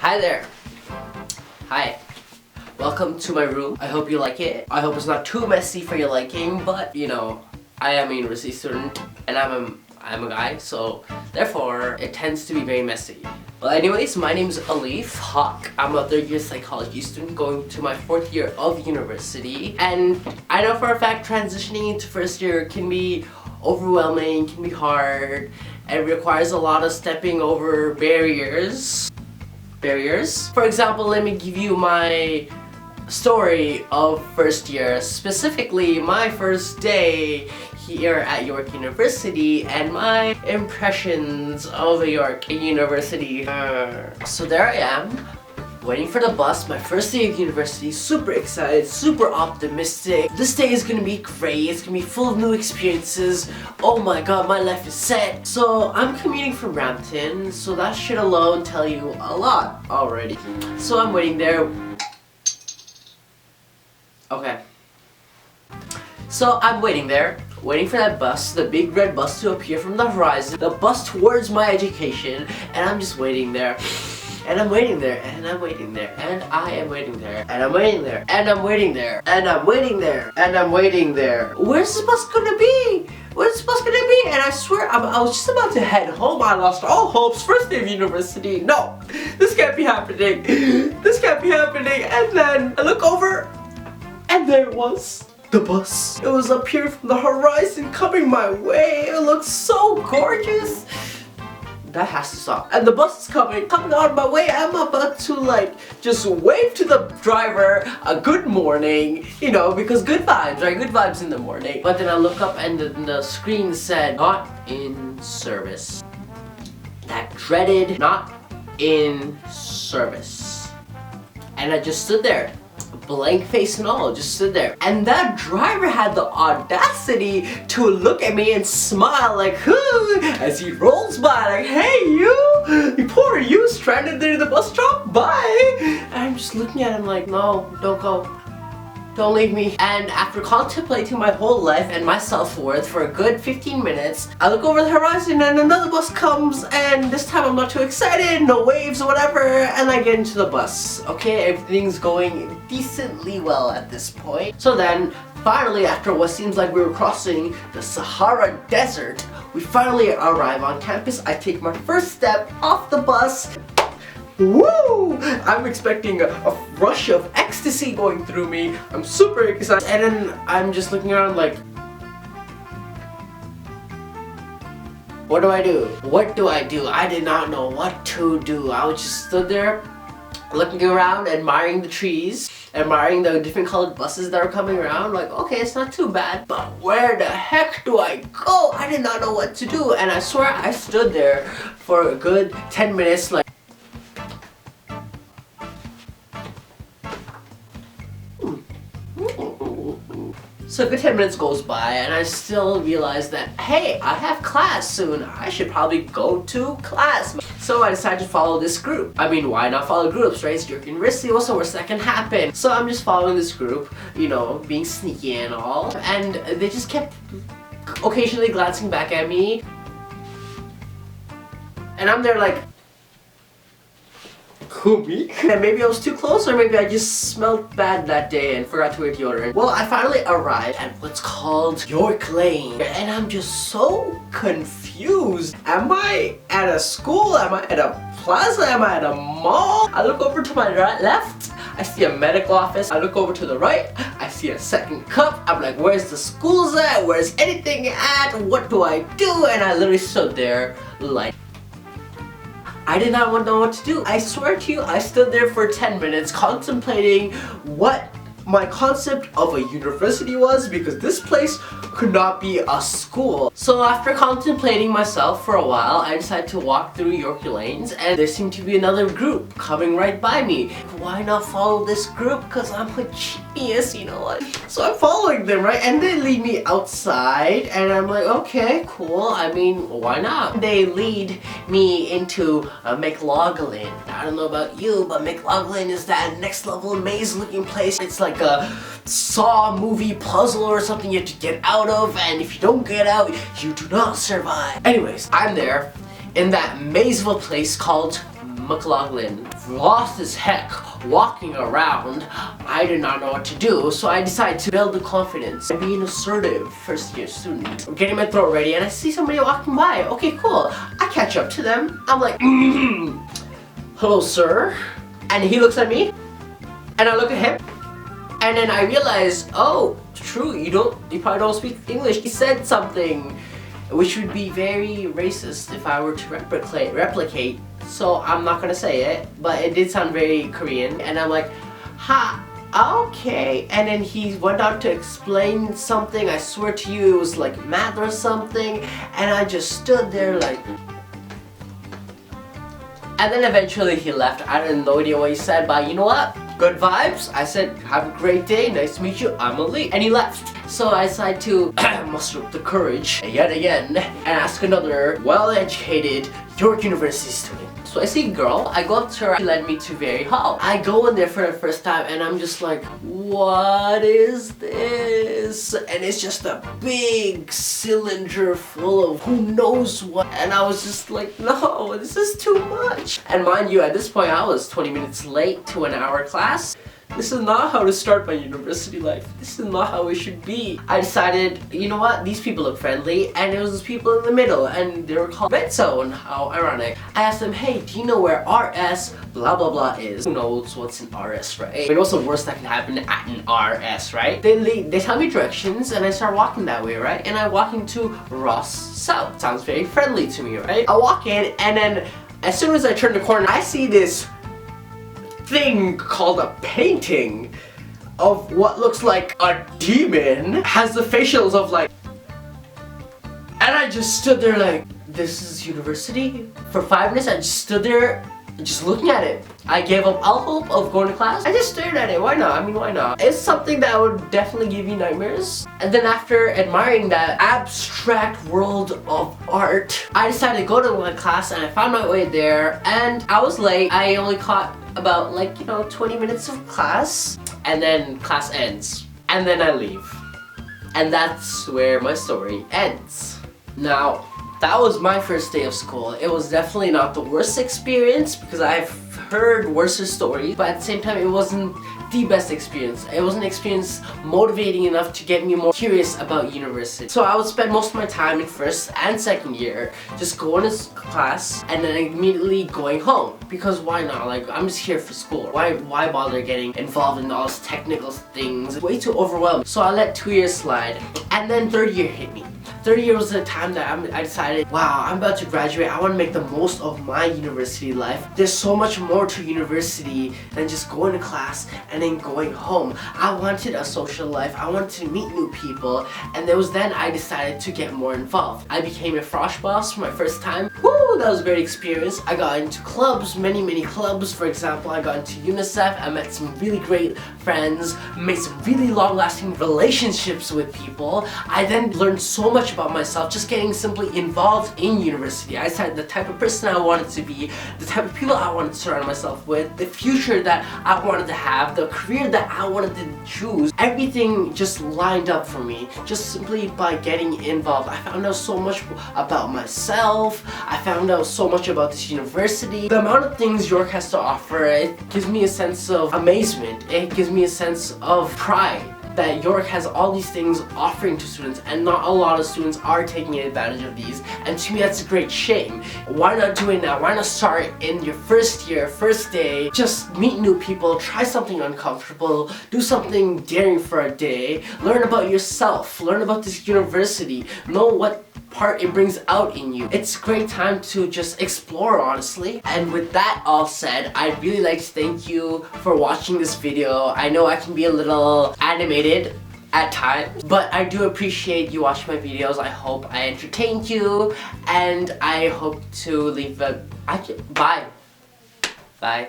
Hi there. Hi. Welcome to my room. I hope you like it. I hope it's not too messy for your liking, but you know, I am a university student and I'm a guy, so therefore it tends to be very messy. Well, anyways, my name's Alif Huq. I'm a third-year psychology student going to my 4th year of university, and I know for a fact transitioning into first year can be overwhelming, can be hard, and requires a lot of stepping over barriers. For example, let me give you my story of first year, specifically my first day here at York University and my impressions of York University. So there I am, waiting for the bus, my first day of university, super excited, super optimistic. This day is gonna be great, it's gonna be full of new experiences. Oh my god, my life is set. So I'm commuting from Brampton, so that should alone tell you a lot already. So I'm waiting there. Okay. So I'm waiting there, waiting for that bus, the big red bus to appear from the horizon, the bus towards my education, and I'm just waiting there. And I'm waiting there, and I'm waiting there, and I am waiting there, and I'm waiting there, and I'm waiting there, and I'm waiting there, and I'm waiting there. Where's this bus gonna be? Where's this bus gonna be? And I swear, I was just about to head home. I lost all hopes. First day of university. No, this can't be happening. This can't be happening. And then I look over, and there it was. The bus. It was up here from the horizon coming my way. It looks so gorgeous. That has to stop. And the bus is coming on my way. I'm about to like just wave to the driver a good morning, you know, because good vibes, right? Good vibes in the morning. But then I look up and the screen said not in service. That dreaded not in service. And I just stood there, blank face and all, just stood there. And that driver had the audacity to look at me and smile like, "Huh," as he rolls by like, "Hey you poor you, stranded there in the bus stop, bye." And I'm just looking at him like, "No, don't go. Don't leave me." And after contemplating my whole life and my self-worth for a good 15 minutes, I look over the horizon and another bus comes, and this time I'm not too excited, no waves or whatever, and I get into the bus. Okay, everything's going decently well at this point. So then, finally, after what seems like we were crossing the Sahara Desert, we finally arrive on campus. I take my first step off the bus. Woo! I'm expecting a rush of ecstasy going through me. I'm super excited. And then I'm just looking around like, what do I do? What do I do? I did not know what to do. I was just stood there looking around, admiring the trees, admiring the different colored buses that are coming around. Like, okay, it's not too bad, but where the heck do I go? I did not know what to do. And I swear I stood there for a good 10 minutes like, So a good 10 minutes goes by and I still realize that, hey, I have class soon. I should probably go to class. So I decided to follow this group. I mean, why not follow groups, right? It's York University, what's the worst that can happen? So I'm just following this group, you know, being sneaky and all. And they just kept occasionally glancing back at me. And I'm there like, who, me? And maybe I was too close, or maybe I just smelled bad that day and forgot to wear deodorant. Well, I finally arrived at what's called York Lane, and I'm just so confused. Am I at a school? Am I at a plaza? Am I at a mall? I look over to my left, I see a medical office. I look over to the right, I see a second cup. I'm like, where's the schools at? Where's anything at? What do I do? And I literally stood there like, I did not know what to do. I swear to you, I stood there for 10 minutes contemplating what my concept of a university was, because this place could not be a school. So after contemplating myself for a while, I decided to walk through York Lanes, and there seemed to be another group coming right by me. Why not follow this group? Because I'm a genius, you know what? So I'm following them, right? And they lead me outside, and I'm like, okay, cool. I mean, why not? They lead me into McLaughlin. I don't know about you, but McLaughlin is that next level maze looking place. It's like a Saw movie puzzle or something you have to get out of, and if you don't get out, you do not survive. Anyways, I'm there in that maze of a place called McLaughlin, lost his heck, walking around. I did not know what to do, so I decided to build the confidence and be an assertive first year student. I'm getting my throat ready and I see somebody walking by. Okay, cool. I catch up to them. I'm like, hello, sir. And he looks at me and I look at him. And then I realize, oh, true, you probably don't speak English. He said something which would be very racist if I were to replicate. So I'm not gonna say it, but it did sound very Korean. And I'm like, ha, okay. And then he went on to explain something. I swear to you, it was like math or something. And I just stood there like. And then eventually he left. I had no idea what he said, but you know what? Good vibes. I said, have a great day, nice to meet you, I'm Alif. And he left. So I decided to muster up the courage yet again and ask another well-educated York University student. So I see a girl, I go up to her, she led me to Very Hall. I go in there for the first time and I'm just like, what is this? And it's just a big cylinder full of who knows what. And I was just like, no, this is too much. And mind you, at this point I was 20 minutes late to an hour class. This is not how to start my university life. This is not how it should be. I decided, you know what, these people look friendly, and it was these people in the middle, and they were called Redzone. How ironic. I asked them, hey, do you know where RS blah blah blah is? Who knows what's in RS, right? I mean, what's the worst that can happen at an RS, right? They tell me directions, and I start walking that way, right? And I walk into Ross South. Sounds very friendly to me, right? I walk in, and then as soon as I turn the corner, I see this thing called a painting of what looks like a demon. Has the facials of like, and I just stood there like, this is university? For 5 minutes I just stood there just looking at it. I gave up all hope of going to class. I just stared at it. Why not? I mean, why not? It's something that would definitely give you nightmares. And then after admiring that abstract world of art, I decided to go to my class and I found my way there and I was late. I only caught about 20 minutes of class and then class ends. And then I leave. And that's where my story ends. Now, that was my first day of school. It was definitely not the worst experience because I've heard worse stories, but at the same time it wasn't the best experience. It was an experience motivating enough to get me more curious about university. So I would spend most of my time in first and second year just going to class and then immediately going home. Because why not? Like, I'm just here for school. Why bother getting involved in all these technical things? It's way too overwhelming. So I let 2 years slide. And then third year hit me. Third year was the time that I decided, wow, I'm about to graduate. I want to make the most of my university life. There's so much more to university than just going to class and then going home. I wanted a social life. I wanted to meet new people. And it was then I decided to get more involved. I became a frosh boss for my first time. Woo, that was a great experience. I got into clubs, many clubs. For example, I got into UNICEF. I met some really great friends, made some really long-lasting relationships with people. I then learned so much about myself just getting simply involved in university. I decided the type of person I wanted to be, the type of people I wanted to surround myself with, the future that I wanted to have, the career that I wanted to choose. Everything just lined up for me just simply by getting involved. I found out so much about myself. I found out so much about this university. The amount of things York has to offer, it gives me a sense of amazement. It gives me a sense of pride that York has all these things offering to students, and not a lot of students are taking advantage of these, and to me that's a great shame. Why not do it now? Why not start in your first year, first day, just meet new people, try something uncomfortable, do something daring for a day, learn about yourself, learn about this university, know what part it brings out in you. It's a great time to just explore, honestly. And with that all said, I'd really like to thank you for watching this video. I know I can be a little animated at times, but I do appreciate you watching my videos. I hope I entertained you, and I hope to leave a bye.